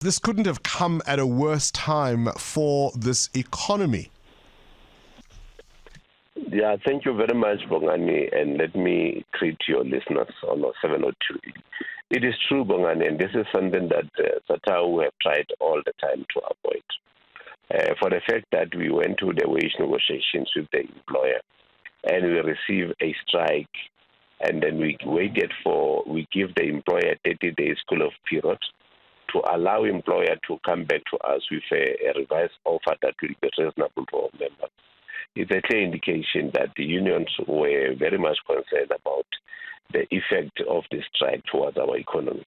This couldn't have come at a worse time for this economy. Yeah, thank you very much, Bongani, and let me greet your listeners on 702. It is true, Bongani, and this is something that Satawu have tried all the time to avoid. For the fact that we went to the wage negotiations with the employer and we received a strike, and then we give the employer 30 days cool-off period to allow employer to come back to us with a revised offer that will be reasonable for our members. It's a clear indication that the unions were very much concerned about the effect of the strike towards our economy.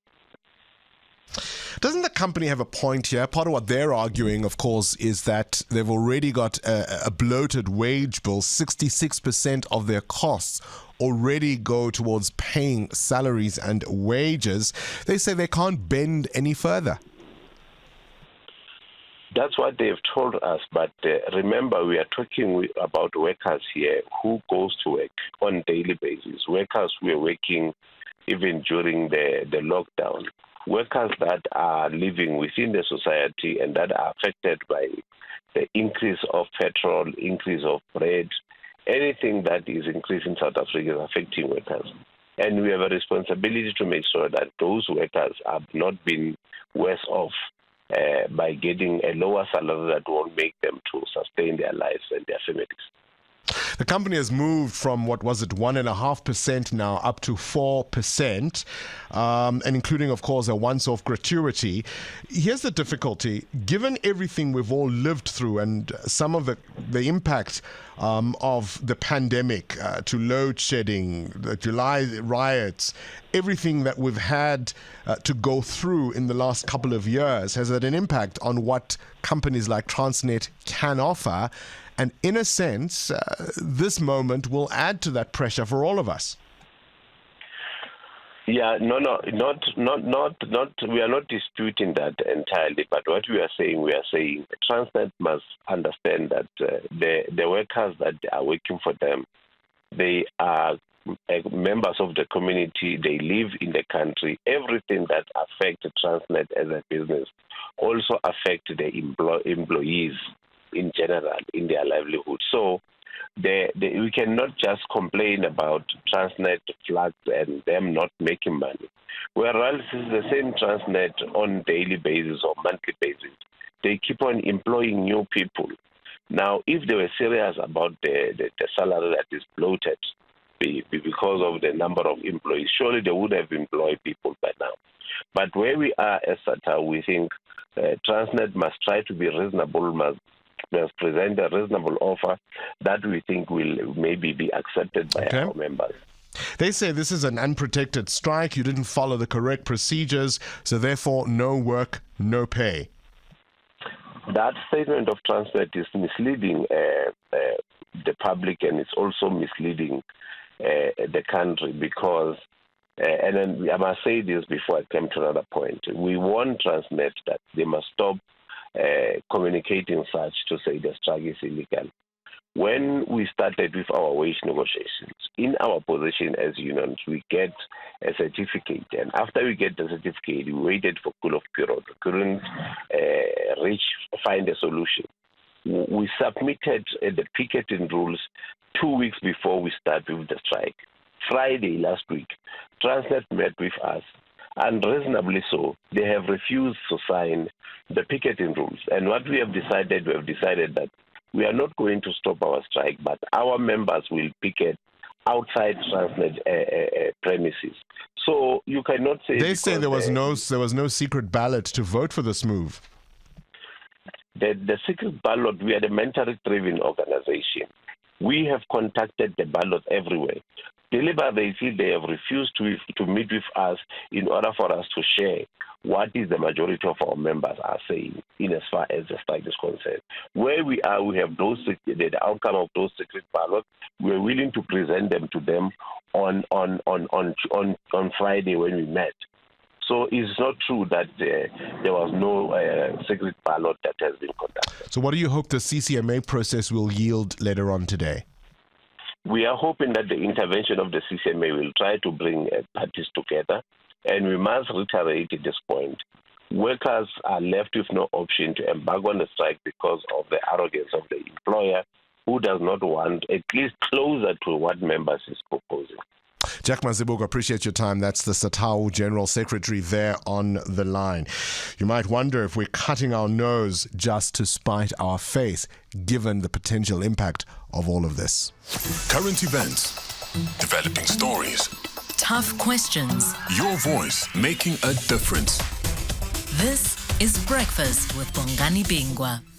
Doesn't the company have a point here? Part of what they're arguing, of course, is that they've already got a bloated wage bill. 66% of their costs already go towards paying salaries and wages. They say they can't bend any further. That's what they've told us, but remember, we are talking about workers here who goes to work on a daily basis, workers who are working even during the lockdown, workers that are living within the society and that are affected by the increase of petrol, increase of bread, anything that is increasing in South Africa is affecting workers. And we have a responsibility to make sure that those workers have not been worse off by getting a lower salary that won't make them to sustain their lives and their families. The company has moved from, 1.5% now up to 4%, and including, of course, a once-off gratuity. Here's the difficulty. Given everything we've all lived through and some of the impact of the pandemic to load shedding, the July riots, everything that we've had to go through in the last couple of years has had an impact on what companies like Transnet can offer. And in a sense, this moment will add to that pressure for all of us. Yeah, not. We are not disputing that entirely. But what we are saying, Transnet must understand that the workers that are working for them, they are members of the community. They live in the country. Everything that affects Transnet as a business also affects the employees in general, in their livelihood. So we cannot just complain about Transnet floods and them not making money. Whereas it's the same Transnet on daily basis or monthly basis. They keep on employing new people. Now, if they were serious about the salary that is bloated because of the number of employees, surely they would have employed people by now. But where we are as Satawu, we think Transnet must try to be reasonable, must present a reasonable offer that we think will maybe be accepted by our members. They say this is an unprotected strike. You didn't follow the correct procedures, so therefore no work, no pay. That statement of Transnet is misleading the public, and it's also misleading the country because, and then I must say this before I come to another point, we warn Transnet that they must stop communicating such to say the strike is illegal. When we started with our wage negotiations, in our position as unions, we get a certificate. And after we get the certificate, we waited for cool-off period. We couldn't find a solution. We submitted the picketing rules 2 weeks before we started with the strike. Friday last week, Transnet met with us. And reasonably so, they have refused to sign the picketing rules. And what we have decided that we are not going to stop our strike, but our members will picket outside Transnet premises. So you cannot say... They say there was no secret ballot to vote for this move. The secret ballot, we are the mentally-driven organization. We have contacted the ballot everywhere. Deliberately, they have refused to meet with us in order for us to share what is the majority of our members are saying in as far as the strike is concerned. Where we are, we have the outcome of those secret ballots. We are willing to present them to them on Friday when we met. So it's not true that there was no secret ballot that has been conducted. So what do you hope the CCMA process will yield later on today? We are hoping that the intervention of the CCMA will try to bring parties together. And we must reiterate at this point, workers are left with no option to embark on the strike because of the arrogance of the employer, who does not want at least closer to what members is proposing. Jack Mazibuko, appreciate your time. That's the Satawu General Secretary there on the line. You might wonder if we're cutting our nose just to spite our face, given the potential impact of all of this. Current events, developing stories, tough questions. Your voice making a difference. This is Breakfast with Bongani Bingwa.